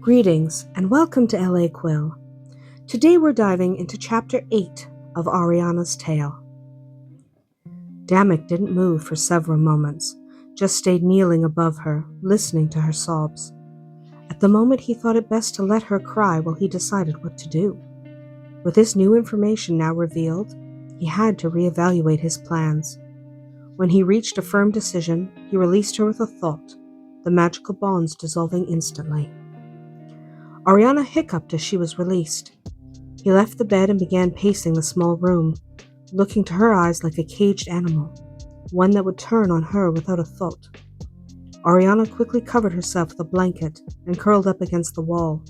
Greetings and welcome to LA Quill. Today we're diving into Chapter 8 of Arianna's tale. Damek didn't move for several moments, just stayed kneeling above her, listening to her sobs. At the moment he thought it best to let her cry while he decided what to do. With this new information now revealed, he had to reevaluate his plans. When he reached a firm decision, he released her with a thought, the magical bonds dissolving instantly. Arianna hiccuped as she was released. He left the bed and began pacing the small room, looking to her eyes like a caged animal, one that would turn on her without a thought. Arianna quickly covered herself with a blanket and curled up against the wall,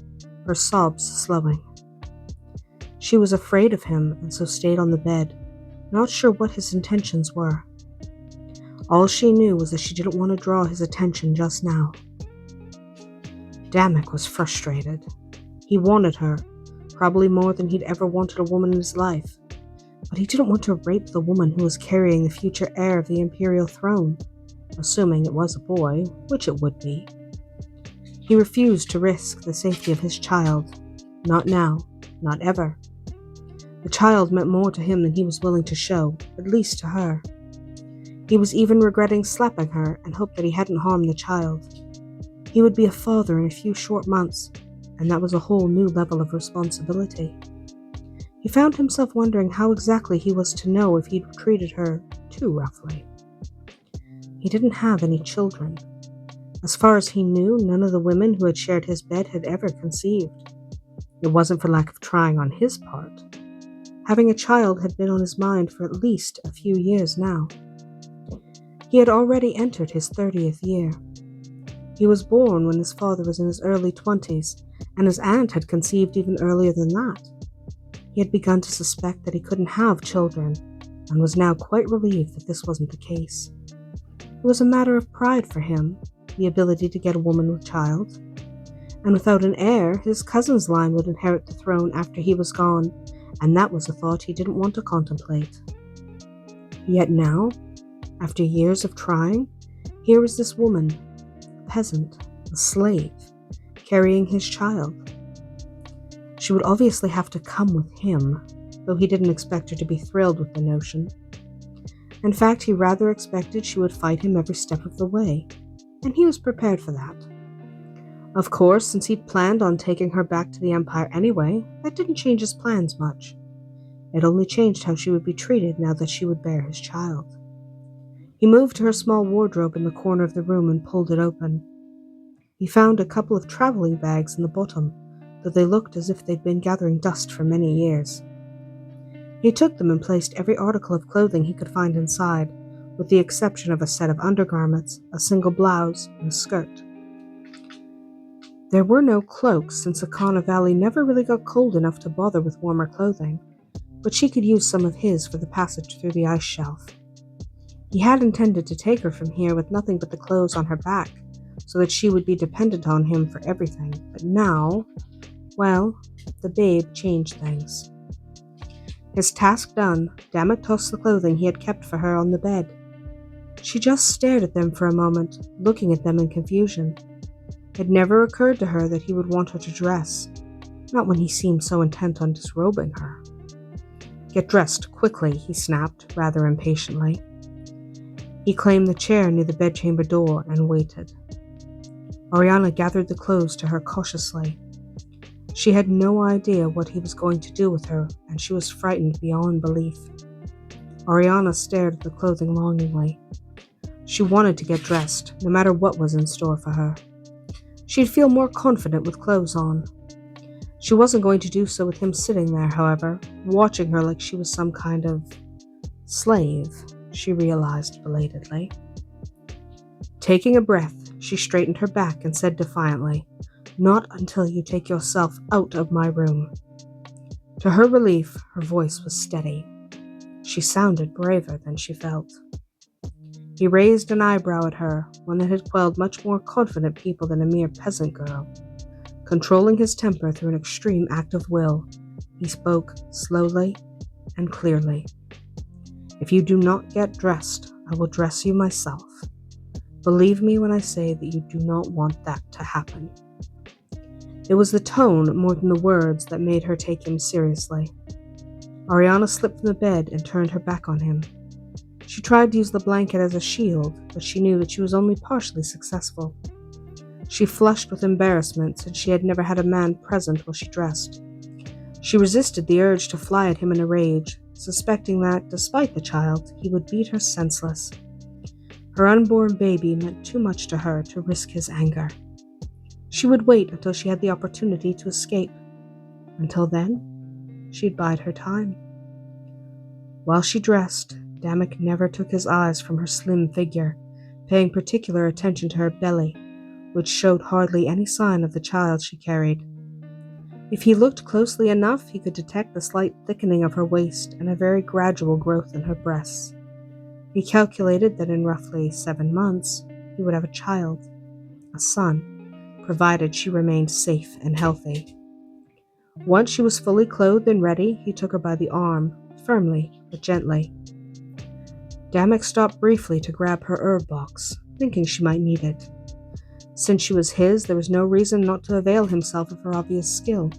her sobs slowing. She was afraid of him and so stayed on the bed, not sure what his intentions were. All she knew was that she didn't want to draw his attention just now. Damek was frustrated. He wanted her, probably more than he'd ever wanted a woman in his life, but he didn't want to rape the woman who was carrying the future heir of the imperial throne, assuming it was a boy, which it would be. He refused to risk the safety of his child. Not now, not ever. The child meant more to him than he was willing to show, at least to her. He was even regretting slapping her and hoped that he hadn't harmed the child. He would be a father in a few short months, and that was a whole new level of responsibility. He found himself wondering how exactly he was to know if he'd treated her too roughly. He didn't have any children. As far as he knew, none of the women who had shared his bed had ever conceived. It wasn't for lack of trying on his part. Having a child had been on his mind for at least a few years now. He had already entered his 30th year. He was born when his father was in his early 20s, and his aunt had conceived even earlier than that. He had begun to suspect that he couldn't have children, and was now quite relieved that this wasn't the case. It was a matter of pride for him, the ability to get a woman with child. And without an heir, his cousin's line would inherit the throne after he was gone, and that was a thought he didn't want to contemplate. Yet now, after years of trying, here was this woman, peasant, a slave, carrying his child. She would obviously have to come with him, though he didn't expect her to be thrilled with the notion. In fact, he rather expected she would fight him every step of the way, and he was prepared for that. Of course, since he'd planned on taking her back to the Empire anyway, that didn't change his plans much. It only changed how she would be treated now that she would bear his child. He moved to her small wardrobe in the corner of the room and pulled it open. He found a couple of traveling bags in the bottom, though they looked as if they'd been gathering dust for many years. He took them and placed every article of clothing he could find inside, with the exception of a set of undergarments, a single blouse, and a skirt. There were no cloaks, since Icana Valley never really got cold enough to bother with warmer clothing, but she could use some of his for the passage through the ice shelf. He had intended to take her from here with nothing but the clothes on her back, so that she would be dependent on him for everything, but now, well, the babe changed things. His task done, Damek tossed the clothing he had kept for her on the bed. She just stared at them for a moment, looking at them in confusion. It never occurred to her that he would want her to dress, not when he seemed so intent on disrobing her. "Get dressed, quickly," he snapped, rather impatiently. He claimed the chair near the bedchamber door and waited. Arianna gathered the clothes to her cautiously. She had no idea what he was going to do with her, and she was frightened beyond belief. Arianna stared at the clothing longingly. She wanted to get dressed, no matter what was in store for her. She'd feel more confident with clothes on. She wasn't going to do so with him sitting there, however, watching her like she was some kind of slave, she realized belatedly. Taking a breath, she straightened her back and said defiantly, "Not until you take yourself out of my room." To her relief, her voice was steady. She sounded braver than she felt. He raised an eyebrow at her, one that had quelled much more confident people than a mere peasant girl. Controlling his temper through an extreme act of will, he spoke slowly and clearly. "If you do not get dressed, I will dress you myself. Believe me when I say that you do not want that to happen." It was the tone more than the words that made her take him seriously. Arianna slipped from the bed and turned her back on him. She tried to use the blanket as a shield, but she knew that she was only partially successful. She flushed with embarrassment since she had never had a man present while she dressed. She resisted the urge to fly at him in a rage, suspecting that, despite the child, he would beat her senseless. Her unborn baby meant too much to her to risk his anger. She would wait until she had the opportunity to escape. Until then, she'd bide her time. While she dressed, Damek never took his eyes from her slim figure, paying particular attention to her belly, which showed hardly any sign of the child she carried. If he looked closely enough, he could detect the slight thickening of her waist and a very gradual growth in her breasts. He calculated that in roughly 7 months, he would have a child, a son, provided she remained safe and healthy. Once she was fully clothed and ready, he took her by the arm, firmly but gently. Damek stopped briefly to grab her herb box, thinking she might need it. Since she was his, there was no reason not to avail himself of her obvious skill.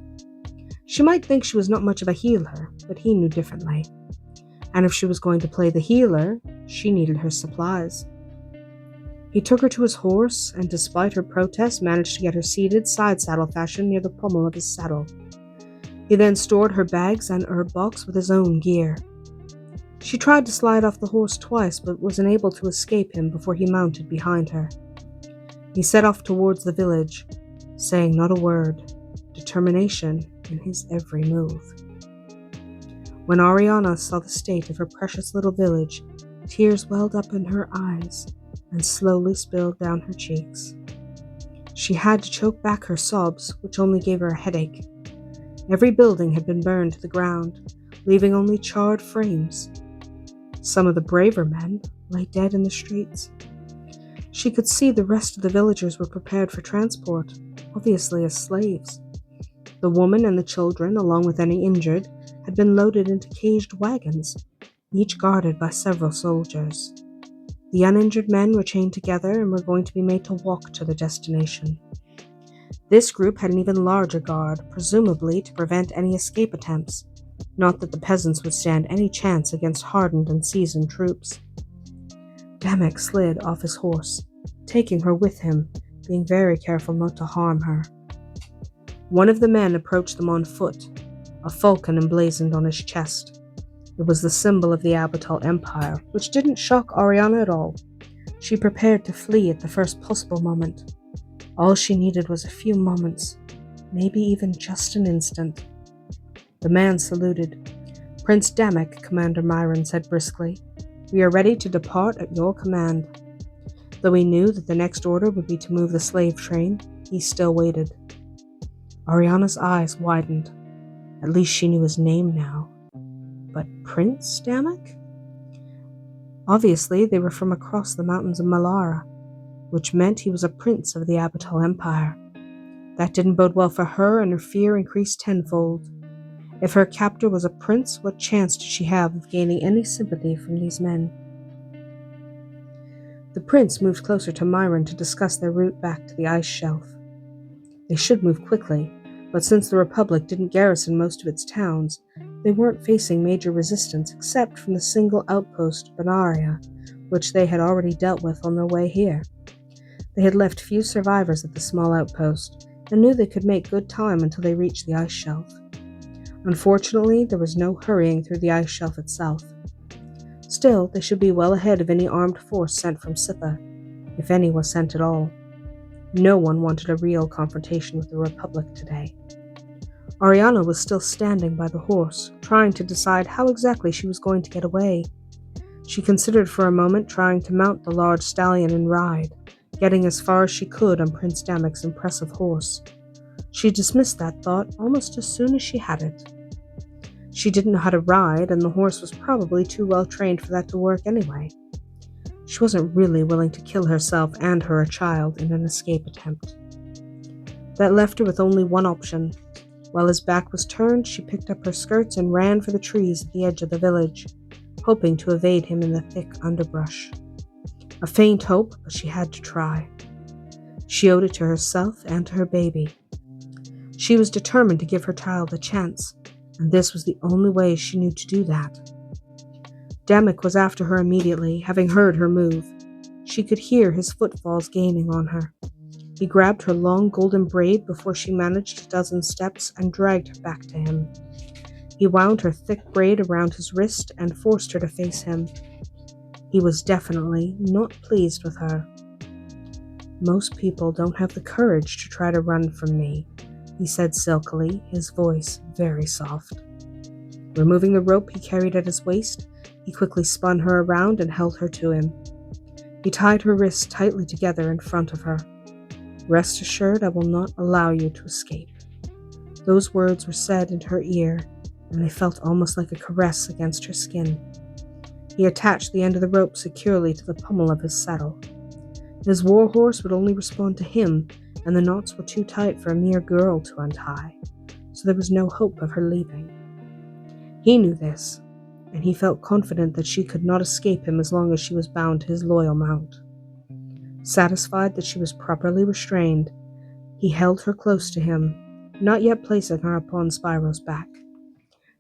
She might think she was not much of a healer, but he knew differently. And if she was going to play the healer, she needed her supplies. He took her to his horse, and despite her protests, managed to get her seated side saddle fashion near the pommel of his saddle. He then stored her bags and herb box with his own gear. She tried to slide off the horse twice, but was unable to escape him before he mounted behind her. He set off towards the village, saying not a word, determination in his every move. When Arianna saw the state of her precious little village, tears welled up in her eyes and slowly spilled down her cheeks. She had to choke back her sobs, which only gave her a headache. Every building had been burned to the ground, leaving only charred frames. Some of the braver men lay dead in the streets. She could see the rest of the villagers were prepared for transport, obviously as slaves. The woman and the children, along with any injured, had been loaded into caged wagons, each guarded by several soldiers. The uninjured men were chained together and were going to be made to walk to their destination. This group had an even larger guard, presumably to prevent any escape attempts, not that the peasants would stand any chance against hardened and seasoned troops. Damek slid off his horse, taking her with him, being very careful not to harm her. One of the men approached them on foot, a falcon emblazoned on his chest. It was the symbol of the Abatal Empire, which didn't shock Arianna at all. She prepared to flee at the first possible moment. All she needed was a few moments, maybe even just an instant. The man saluted. "Prince Damek," Commander Myron said briskly. "We are ready to depart at your command." Though he knew that the next order would be to move the slave train, he still waited. Arianna's eyes widened. At least she knew his name now. But Prince Damek? Obviously, they were from across the mountains of Malara, which meant he was a prince of the Abatal Empire. That didn't bode well for her, and her fear increased tenfold. If her captor was a prince, what chance did she have of gaining any sympathy from these men? The prince moved closer to Myron to discuss their route back to the ice shelf. They should move quickly, but since the Republic didn't garrison most of its towns, they weren't facing major resistance except from the single outpost Benaria, which they had already dealt with on their way here. They had left few survivors at the small outpost, and knew they could make good time until they reached the ice shelf. Unfortunately, there was no hurrying through the ice shelf itself. Still, they should be well ahead of any armed force sent from Sitha, if any was sent at all. No one wanted a real confrontation with the Republic today. Arianna was still standing by the horse, trying to decide how exactly she was going to get away. She considered for a moment trying to mount the large stallion and ride, getting as far as she could on Prince Damek's impressive horse. She dismissed that thought almost as soon as she had it. She didn't know how to ride, and the horse was probably too well trained for that to work anyway. She wasn't really willing to kill herself and her child in an escape attempt. That left her with only one option. While his back was turned, she picked up her skirts and ran for the trees at the edge of the village, hoping to evade him in the thick underbrush. A faint hope, but she had to try. She owed it to herself and to her baby. She was determined to give her child a chance, and this was the only way she knew to do that. Demek was after her immediately, having heard her move. She could hear his footfalls gaining on her. He grabbed her long golden braid before she managed a dozen steps and dragged her back to him. He wound her thick braid around his wrist and forced her to face him. He was definitely not pleased with her. "Most people don't have the courage to try to run from me," he said silkily, his voice very soft. Removing the rope he carried at his waist, he quickly spun her around and held her to him. He tied her wrists tightly together in front of her. "Rest assured, I will not allow you to escape." Those words were said into her ear, and they felt almost like a caress against her skin. He attached the end of the rope securely to the pommel of his saddle. His warhorse would only respond to him, and the knots were too tight for a mere girl to untie, so there was no hope of her leaving. He knew this, and he felt confident that she could not escape him as long as she was bound to his loyal mount. Satisfied that she was properly restrained, he held her close to him, not yet placing her upon Spyro's back.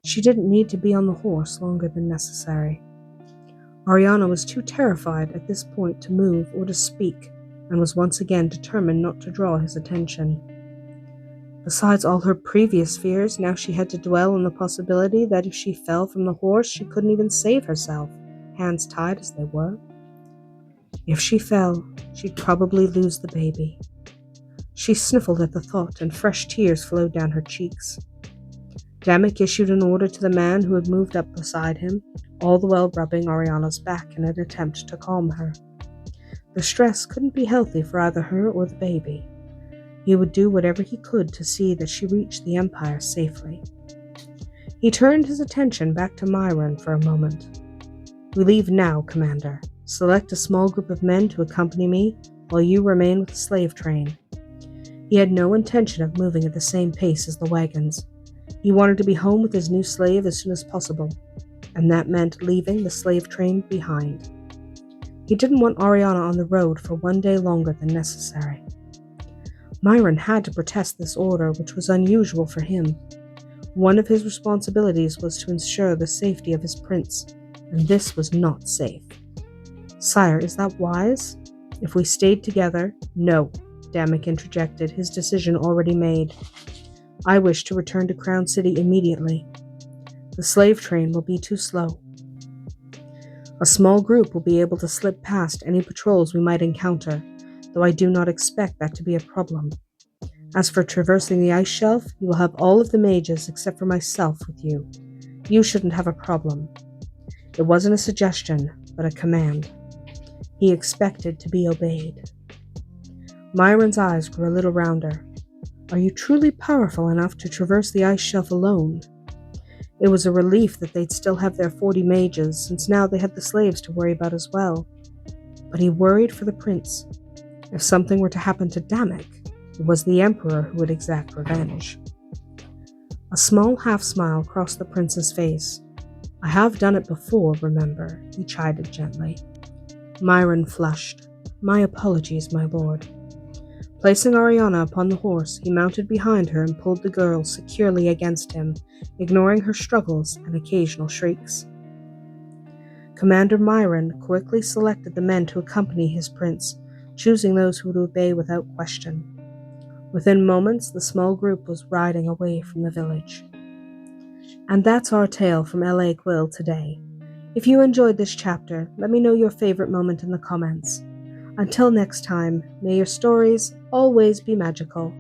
She didn't need to be on the horse longer than necessary. Arianna was too terrified at this point to move or to speak, and was once again determined not to draw his attention. Besides all her previous fears, now she had to dwell on the possibility that if she fell from the horse, she couldn't even save herself, hands tied as they were. If she fell, she'd probably lose the baby. She sniffled at the thought, and fresh tears flowed down her cheeks. Demek issued an order to the man who had moved up beside him, all the while rubbing Arianna's back in an attempt to calm her. The stress couldn't be healthy for either her or the baby. He would do whatever he could to see that she reached the Empire safely. He turned his attention back to Myron for a moment. "We leave now, Commander. Select a small group of men to accompany me, while you remain with the slave train." He had no intention of moving at the same pace as the wagons. He wanted to be home with his new slave as soon as possible, and that meant leaving the slave train behind. He didn't want Arianna on the road for one day longer than necessary. Myron had to protest this order, which was unusual for him. One of his responsibilities was to ensure the safety of his prince, and this was not safe. "Sire, is that wise? If we stayed together—" "No," Demek interjected, his decision already made. "I wish to return to Crown City immediately. The slave train will be too slow. A small group will be able to slip past any patrols we might encounter, though I do not expect that to be a problem. As for traversing the ice shelf, you will have all of the mages except for myself with you. You shouldn't have a problem." It wasn't a suggestion, but a command. He expected to be obeyed. Myron's eyes grew a little rounder. "Are you truly powerful enough to traverse the ice shelf alone?" It was a relief that they'd still have their 40 mages, since now they had the slaves to worry about as well. But he worried for the prince. If something were to happen to Demek, it was the Emperor who would exact revenge. A small half-smile crossed the prince's face. "I have done it before, remember," he chided gently. Myron flushed. "My apologies, my lord." Placing Arianna upon the horse, he mounted behind her and pulled the girl securely against him, ignoring her struggles and occasional shrieks. Commander Myron quickly selected the men to accompany his prince, choosing those who would obey without question. Within moments, the small group was riding away from the village. And that's our tale from L.A. Quill today. If you enjoyed this chapter, let me know your favorite moment in the comments. Until next time, may your stories always be magical.